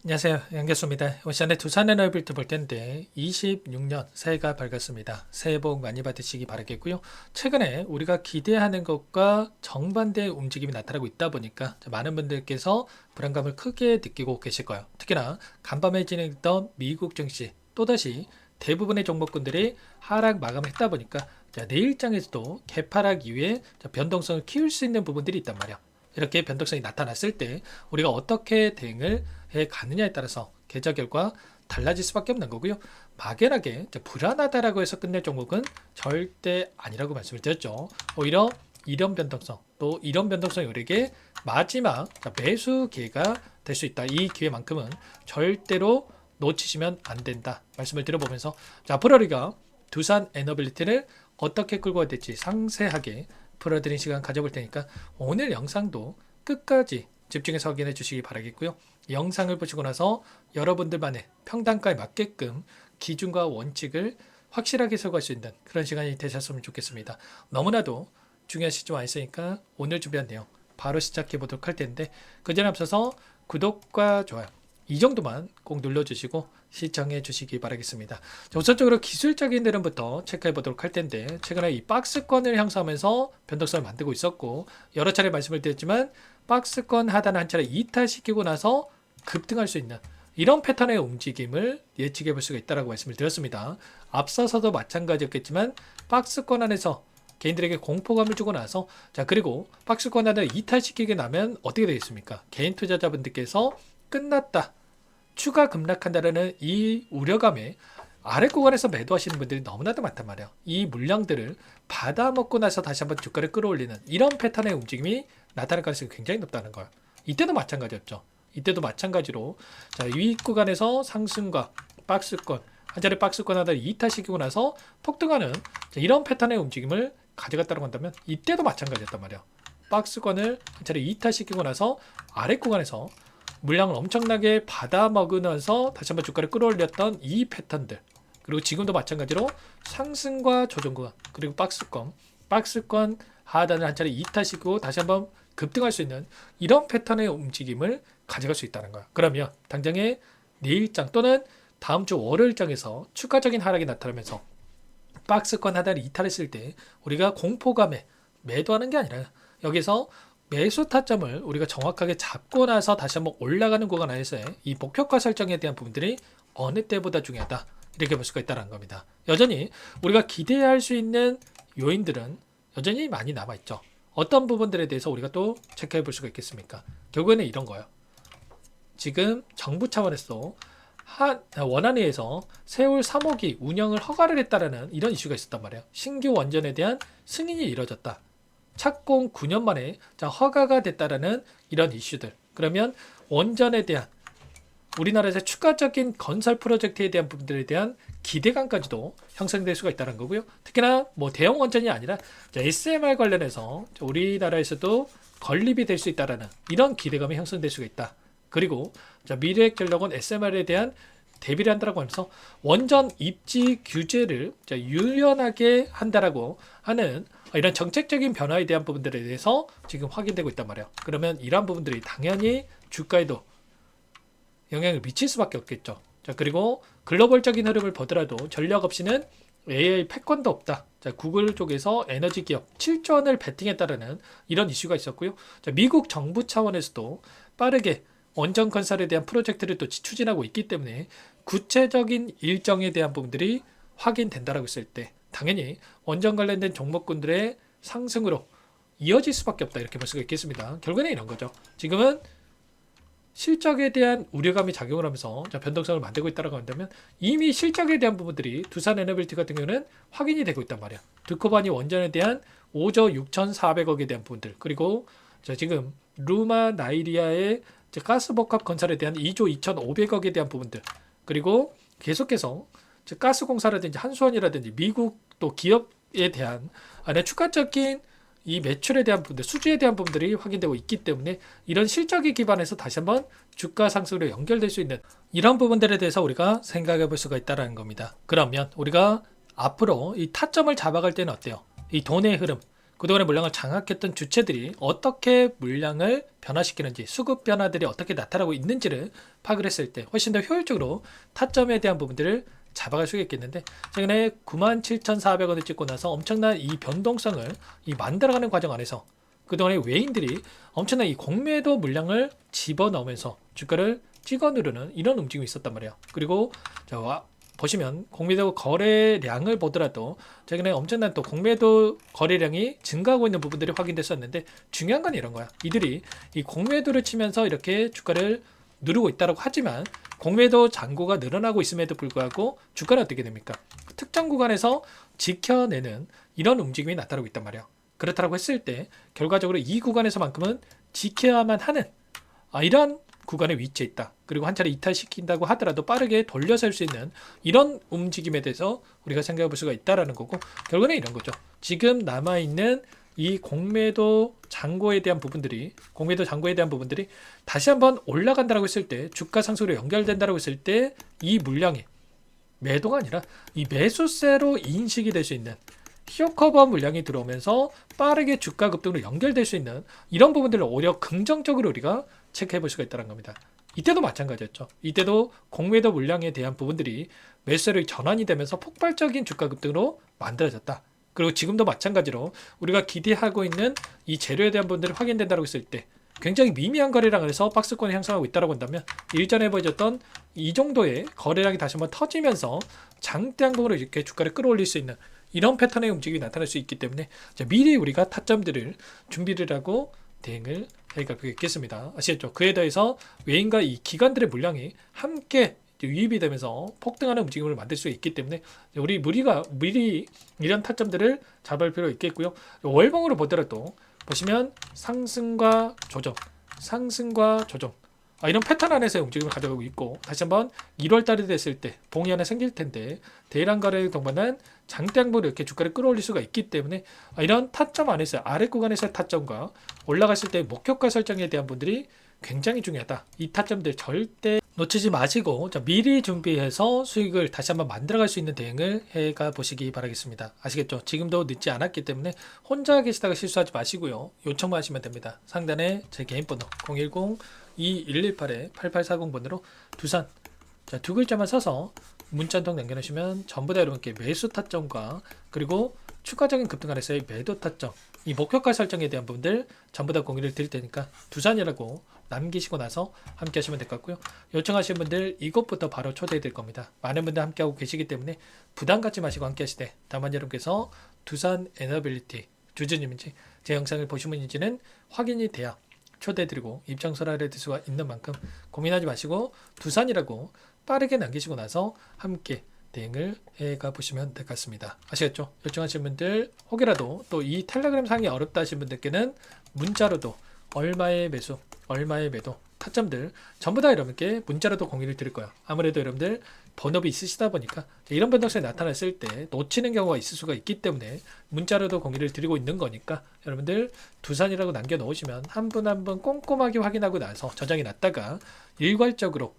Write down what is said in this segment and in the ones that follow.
안녕하세요. 양교수입니다. 이번 시간에 두산에너빌트 볼 텐데 26년 새해가 밝았습니다. 새해 복 많이 받으시기 바라겠고요. 최근에 우리가 기대하는 것과 정반대의 움직임이 나타나고 있다 보니까 많은 분들께서 불안감을 크게 느끼고 계실 거예요. 특히나 간밤에 진행했던 미국 증시 또다시 대부분의 종목군들이 하락 마감을 했다 보니까 내일장에서도 개파락 이후에 변동성을 키울 수 있는 부분들이 있단 말이야. 이렇게 변동성이 나타났을 때 우리가 어떻게 대응을 해 가느냐에 따라서 계좌 결과 달라질 수밖에 없는 거고요. 막연하게 불안하다라고 해서 끝낼 종목은 절대 아니라고 말씀을 드렸죠. 오히려 이런 변동성 또 이런 변동성이 우리에게 마지막 매수 기회가 될 수 있다. 이 기회만큼은 절대로 놓치시면 안 된다 말씀을 드려보면서 앞으로 우리가 두산 에너빌리티를 어떻게 끌고 가야 될지 상세하게 풀어드린 시간 가져볼 테니까 오늘 영상도 끝까지 집중해서 확인해 주시기 바라겠고요. 영상을 보시고 나서 여러분들만의 평단가에 맞게끔 기준과 원칙을 확실하게 세워갈 수 있는 그런 시간이 되셨으면 좋겠습니다. 너무나도 중요한 시점 와 있으니까 오늘 준비한 내용 바로 시작해 보도록 할 텐데 그 전에 앞서서 구독과 좋아요 이 정도만 꼭 눌러주시고 시청해 주시기 바라겠습니다. 자, 우선적으로 기술적인 흐름부터 체크해 보도록 할 텐데 최근에 이 박스권을 형성하면서 변동성을 만들고 있었고 여러 차례 말씀을 드렸지만 박스권 하단을 한 차례 이탈시키고 나서 급등할 수 있는 이런 패턴의 움직임을 예측해 볼 수가 있다고 말씀을 드렸습니다. 앞서서도 마찬가지였겠지만 박스권 안에서 개인들에게 공포감을 주고 나서 그리고 박스권 하단을 이탈시키게 나면 어떻게 되겠습니까? 개인 투자자분들께서 끝났다. 추가 급락한다는 이 우려감에 아래 구간에서 매도하시는 분들이 너무나도 많단 말이에요. 이 물량들을 받아먹고 나서 다시 한번 주가를 끌어올리는 이런 패턴의 움직임이 나타날 가능성이 굉장히 높다는 거예요. 이때도 마찬가지였죠. 이때도 마찬가지로 위 구간에서 상승과 박스권 한 자리 박스권 하다 이탈시키고 나서 폭등하는 이런 패턴의 움직임을 가져갔다고 한다면 이때도 마찬가지였단 말이에요. 박스권을 한 차례 이탈시키고 나서 아래 구간에서 물량을 엄청나게 받아 먹으면서 다시 한번 주가를 끌어올렸던 이 패턴들 그리고 지금도 마찬가지로 상승과 조정 구간 그리고 박스권 하단을 한 차례 이탈시키고 다시 한번 급등할 수 있는 이런 패턴의 움직임을 가져갈 수 있다는 거야. 그러면 당장의 내일장 또는 다음 주 월요일장에서 추가적인 하락이 나타나면서 박스권 하단을 이탈했을 때 우리가 공포감에 매도하는 게 아니라 여기서 매수 타점을 우리가 정확하게 잡고 나서 다시 한번 올라가는 구간 안에서의 이 목표가 설정에 대한 부분들이 어느 때보다 중요하다. 이렇게 볼 수가 있다는 겁니다. 여전히 우리가 기대할 수 있는 요인들은 여전히 많이 남아있죠. 어떤 부분들에 대해서 우리가 또 체크해 볼 수가 있겠습니까? 결국에는 이런 거예요. 지금 정부 차원에서 원안위에서 세월 3호기 운영을 허가를 했다라는 이런 이슈가 있었단 말이에요. 신규 원전에 대한 승인이 이뤄졌다. 착공 9년 만에 허가가 됐다라는 이런 이슈들. 그러면 원전에 대한 우리나라에서 추가적인 건설 프로젝트에 대한 부분들에 대한 기대감까지도 형성될 수가 있다는 거고요. 특히나 대형 원전이 아니라 SMR 관련해서 우리나라에서도 건립이 될 수 있다라는 이런 기대감이 형성될 수가 있다. 그리고 미래액전력원 SMR에 대한 대비를 한다라고 하면서 원전 입지 규제를 유연하게 한다라고 하는 이런 정책적인 변화에 대한 부분들에 대해서 지금 확인되고 있단 말이에요. 그러면 이러한 부분들이 당연히 주가에도 영향을 미칠 수밖에 없겠죠. 그리고 글로벌적인 흐름을 보더라도 전력 없이는 AI 패권도 없다. 구글 쪽에서 에너지 기업 7조 원을 베팅했다라는 이런 이슈가 있었고요. 미국 정부 차원에서도 빠르게 원전 건설에 대한 프로젝트를 또 추진하고 있기 때문에 구체적인 일정에 대한 부분들이 확인된다라고 했을 때 당연히 원전 관련된 종목군들의 상승으로 이어질 수밖에 없다 이렇게 볼 수가 있겠습니다. 결국에는 이런 거죠. 지금은 실적에 대한 우려감이 작용을 하면서 변동성을 만들고 있다고 한다면 이미 실적에 대한 부분들이 두산 에너빌티 같은 경우는 확인이 되고 있단 말이야. 두코바니 원전에 대한 5조 6,400억에 대한 부분들 그리고 지금 루마 나이리아의 가스복합 건설에 대한 2조 2,500억에 대한 부분들 그리고 계속해서 가스공사라든지 한수원이라든지 미국 또 기업에 대한 추가적인 이 매출에 대한 부분들, 수주에 대한 부분들이 확인되고 있기 때문에 이런 실적에 기반해서 다시 한번 주가 상승으로 연결될 수 있는 이런 부분들에 대해서 우리가 생각해 볼 수가 있다는 겁니다. 그러면 우리가 앞으로 이 타점을 잡아갈 때는 어때요? 이 돈의 흐름, 그동안의 물량을 장악했던 주체들이 어떻게 물량을 변화시키는지, 수급 변화들이 어떻게 나타나고 있는지를 파악을 했을 때 훨씬 더 효율적으로 타점에 대한 부분들을 잡아갈 수 있겠는데, 최근에 97,400원을 찍고 나서 엄청난 이 변동성을 만들어가는 과정 안에서 그동안의 외인들이 엄청난 이 공매도 물량을 집어넣으면서 주가를 찍어 누르는 이런 움직임이 있었단 말이에요. 그리고 보시면 공매도 거래량을 보더라도 최근에 엄청난 또 공매도 거래량이 증가하고 있는 부분들이 확인됐었는데, 중요한 건 이런 거야. 이들이 이 공매도를 치면서 이렇게 주가를 누르고 있다고 하지만 공매도 잔고가 늘어나고 있음에도 불구하고 주가는 어떻게 됩니까? 특정 구간에서 지켜내는 이런 움직임이 나타나고 있단 말이에요. 그렇다고 했을 때 결과적으로 이 구간에서만큼은 지켜야만 하는 이런 구간에 위치해 있다. 그리고 한 차례 이탈시킨다고 하더라도 빠르게 돌려설 수 있는 이런 움직임에 대해서 우리가 생각해 볼 수가 있다라는 거고, 결국은 이런 거죠. 지금 남아있는 이 공매도 잔고에 대한 부분들이 다시 한번 올라간다고 했을 때, 주가 상승으로 연결된다고 했을 때 이 물량이 매도가 아니라 이 매수세로 인식이 될 수 있는 히어커버 물량이 들어오면서 빠르게 주가 급등으로 연결될 수 있는 이런 부분들을 오히려 긍정적으로 우리가 체크해 볼 수가 있다는 겁니다. 이때도 마찬가지였죠. 이때도 공매도 물량에 대한 부분들이 매수세로 전환이 되면서 폭발적인 주가 급등으로 만들어졌다. 그리고 지금도 마찬가지로 우리가 기대하고 있는 이 재료에 대한 부분들이 확인된다고 했을 때 굉장히 미미한 거래량을 해서 박스권을 형성하고 있다고 본다면, 일전에 보여줬던 이 정도의 거래량이 다시 한번 터지면서 장대항봉으로 이렇게 주가를 끌어올릴 수 있는 이런 패턴의 움직임이 나타날 수 있기 때문에 미리 우리가 타점들을 준비를 하고 대응을 해가고 있겠습니다. 아시겠죠? 그에 더해서 외인과 이 기관들의 물량이 함께 유입이 되면서 폭등하는 움직임을 만들 수 있기 때문에 우리 미리 이런 타점들을 잡을 필요 있겠고요. 월봉으로 보더라도 보시면 상승과 조정 이런 패턴 안에서의 움직임을 가져가고 있고, 다시 한번 1월달이 됐을 때 봉이 하나 생길 텐데 대량 거래에 동반한 장대항봉으로 이렇게 주가를 끌어올릴 수가 있기 때문에 이런 타점 안에서 아래 구간에서의 타점과 올라갔을 때 목표가 설정에 대한 분들이 굉장히 중요하다. 이 타점들 절대 놓치지 마시고 미리 준비해서 수익을 다시 한번 만들어갈 수 있는 대응을 해가 보시기 바라겠습니다. 아시겠죠? 지금도 늦지 않았기 때문에 혼자 계시다가 실수하지 마시고요. 요청만 하시면 됩니다. 상단에 제 개인 번호 010-2118-8840번으로 두산 두 글자만 써서 문자 한 통 남겨놓으시면 전부 다 여러분께 매수 타점과 그리고 추가적인 급등 안에서의 매도 타점, 이 목표가 설정에 대한 부분들 전부 다 공유를 드릴 테니까 두산이라고 남기시고 나서 함께 하시면 될 것 같고요. 요청하신 분들 이것부터 바로 초대해 드릴 겁니다. 많은 분들 함께 하고 계시기 때문에 부담 갖지 마시고 함께 하시되, 다만 여러분께서 두산 에너빌리티 주주님인지 제 영상을 보신 분인지는 확인이 돼야 초대해 드리고 입장서를 알려드릴 수가 있는 만큼 고민하지 마시고 두산이라고 빠르게 남기시고 나서 함께 대응을 해가 보시면 될 것 같습니다. 아시겠죠? 요청하신 분들 혹이라도 또 이 텔레그램 상이 어렵다 하신 분들께는 문자로도 얼마의 매수, 얼마의 매도, 타점들 전부 다 여러분께 문자로도 공유를 드릴 거예요. 아무래도 여러분들 번업이 있으시다 보니까 이런 변동성이 나타났을 때 놓치는 경우가 있을 수가 있기 때문에 문자로도 공유를 드리고 있는 거니까, 여러분들 두산이라고 남겨 놓으시면 한 분 한 분 꼼꼼하게 확인하고 나서 저장이 났다가 일괄적으로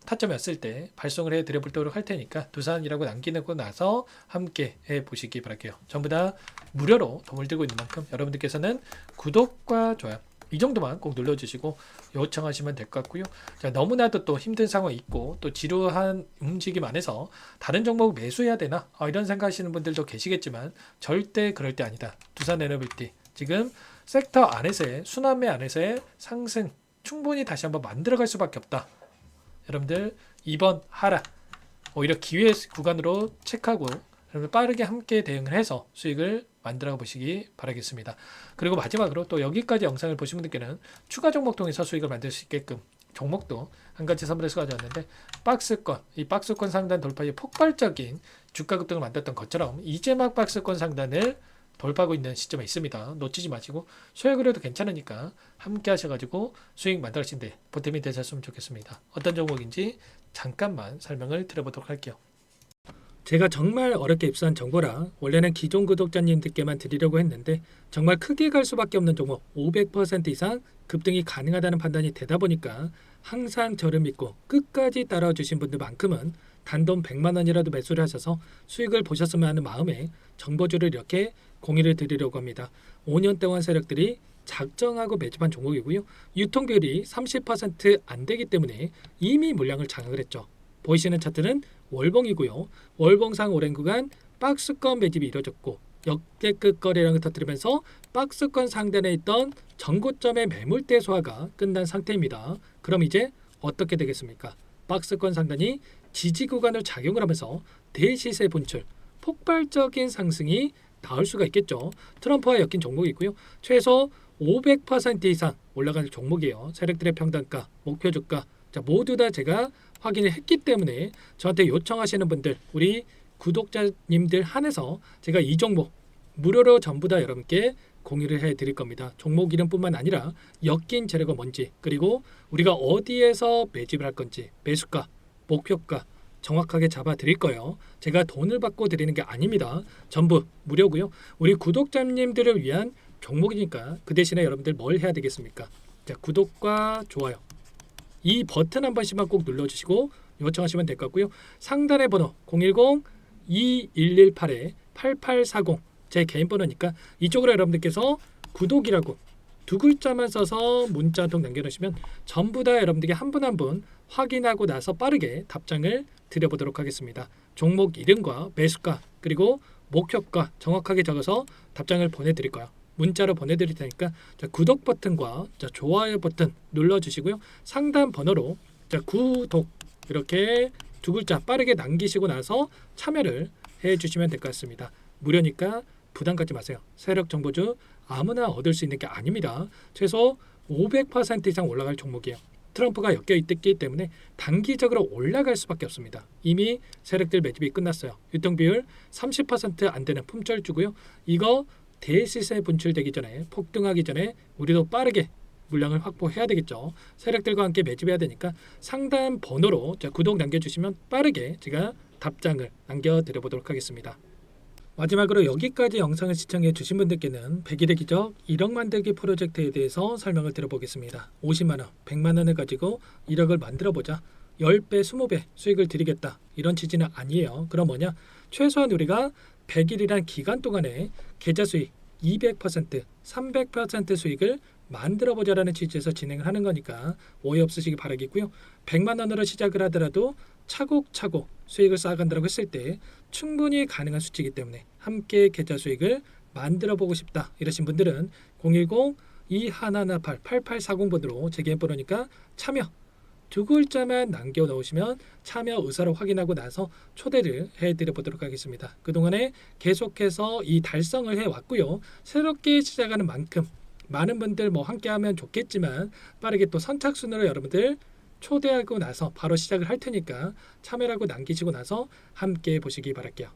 타점이 왔을 때 발송을 해 드려보도록 할 테니까 두산이라고 남기고 나서 함께 해 보시기 바랄게요. 전부 다 무료로 도움을 드리고 있는 만큼 여러분들께서는 구독과 좋아요 이 정도만 꼭 눌러주시고 요청하시면 될 것 같고요. 자, 너무나도 또 힘든 상황이 있고 또 지루한 움직임 안에서 다른 종목 매수해야 되나 이런 생각하시는 분들도 계시겠지만 절대 그럴 때 아니다. 두산 에너빌티 지금 섹터 안에서의 순환매 안에서의 상승 충분히 다시 한번 만들어갈 수밖에 없다. 여러분들 이번 하락 오히려 기회 구간으로 체크하고 여러분 빠르게 함께 대응을 해서 수익을 만들어 보시기 바라겠습니다. 그리고 마지막으로 또 여기까지 영상을 보신 분들께는 추가 종목 통해서 수익을 만들 수 있게끔 종목도 한 가지 선물해서 가져왔는데, 이 박스권 상단 돌파의 폭발적인 주가 급등을 만들었던 것처럼 이제 막 박스권 상단을 돌파하고 있는 시점에 있습니다. 놓치지 마시고 수익을 해도 괜찮으니까 함께 하셔가지고 수익 만들어가시는데 보탬이 되셨으면 좋겠습니다. 어떤 종목인지 잠깐만 설명을 드려보도록 할게요. 제가 정말 어렵게 입수한 정보라 원래는 기존 구독자님들께만 드리려고 했는데 정말 크게 갈 수밖에 없는 종목 500% 이상 급등이 가능하다는 판단이 되다 보니까 항상 저를 믿고 끝까지 따라와 주신 분들만큼은 단돈 100만 원이라도 매수를 하셔서 수익을 보셨으면 하는 마음에 정보주를 이렇게 공유를 드리려고 합니다. 5년 동안 세력들이 작정하고 매집한 종목이고요. 유통 비율이 30%안 되기 때문에 이미 물량을 장악을 했죠. 보이시는 차트는 월봉이고요. 월봉상 오랜 구간 박스권 매집이 이루어졌고 역대급 거래량을 터뜨리면서 박스권 상단에 있던 전고점의 매물대 소화가 끝난 상태입니다. 그럼 이제 어떻게 되겠습니까? 박스권 상단이 지지 구간을 작용을 하면서 대시세 분출, 폭발적인 상승이 나올 수가 있겠죠. 트럼프와 엮인 종목이 있고요. 최소 500% 이상 올라갈 종목이에요. 세력들의 평단가, 목표 주가 모두 다 제가 확인을 했기 때문에 저한테 요청하시는 분들, 우리 구독자님들 한해서 제가 이 종목 무료로 전부 다 여러분께 공유를 해드릴 겁니다. 종목 이름뿐만 아니라 엮인 재료가 뭔지, 그리고 우리가 어디에서 매집을 할 건지, 매수가, 목표가 정확하게 잡아 드릴 거예요. 제가 돈을 받고 드리는 게 아닙니다. 전부 무료고요. 우리 구독자님들을 위한 종목이니까 그 대신에 여러분들 뭘 해야 되겠습니까? 자, 구독과 좋아요 이 버튼 한 번씩만 꼭 눌러주시고 요청하시면 될 것 같고요. 상단의 번호 010-2118-8840 제 개인 번호니까 이쪽으로 여러분들께서 구독이라고 두 글자만 써서 문자 한 통 남겨놓으시면 전부 다 여러분들께 한 분 한 분 확인하고 나서 빠르게 답장을 드려보도록 하겠습니다. 종목 이름과 매수가 그리고 목표가 정확하게 적어서 답장을 보내드릴 거예요. 문자로 보내드릴 테니까 자, 구독 버튼과 자, 좋아요 버튼 눌러주시고요. 상단 번호로 자, 구독 이렇게 두 글자 빠르게 남기시고 나서 참여를 해주시면 될 것 같습니다. 무료니까 부담 갖지 마세요. 세력 정보주 아무나 얻을 수 있는 게 아닙니다. 최소 500% 이상 올라갈 종목이에요. 트럼프가 엮여 있기 때문에 단기적으로 올라갈 수밖에 없습니다. 이미 세력들 매집이 끝났어요. 유통비율 30%안 되는 품절주고요. 이거 대시세 분출되기 전에 폭등하기 전에 우리도 빠르게 물량을 확보해야 되겠죠. 세력들과 함께 매집해야 되니까 상단 번호로 자, 구독 남겨주시면 빠르게 제가 답장을 남겨드려보도록 하겠습니다. 마지막으로 여기까지 영상을 시청해 주신 분들께는 100일의 기적 1억 만들기 프로젝트에 대해서 설명을 드려보겠습니다. 50만원, 100만원을 가지고 1억을 만들어보자. 10배, 20배 수익을 드리겠다. 이런 취지는 아니에요. 그럼 뭐냐? 최소한 우리가 100일이란 기간 동안에 계좌 수익 200%, 300% 수익을 만들어보자라는 취지에서 진행을 하는 거니까 오해 없으시기 바라겠고요. 100만 원으로 시작을 하더라도 차곡차곡 수익을 쌓아간다고 했을 때 충분히 가능한 수치이기 때문에 함께 계좌 수익을 만들어보고 싶다 이러신 분들은 010-2118-8840번으로 제 개인 번호니까 참여 두 글자만 남겨 놓으시면 참여 의사를 확인하고 나서 초대를 해드려 보도록 하겠습니다. 그동안에 계속해서 이 달성을 해왔고요. 새롭게 시작하는 만큼 많은 분들 함께하면 좋겠지만 빠르게 또 선착순으로 여러분들 초대하고 나서 바로 시작을 할 테니까 참여라고 남기시고 나서 함께 보시기 바랄게요.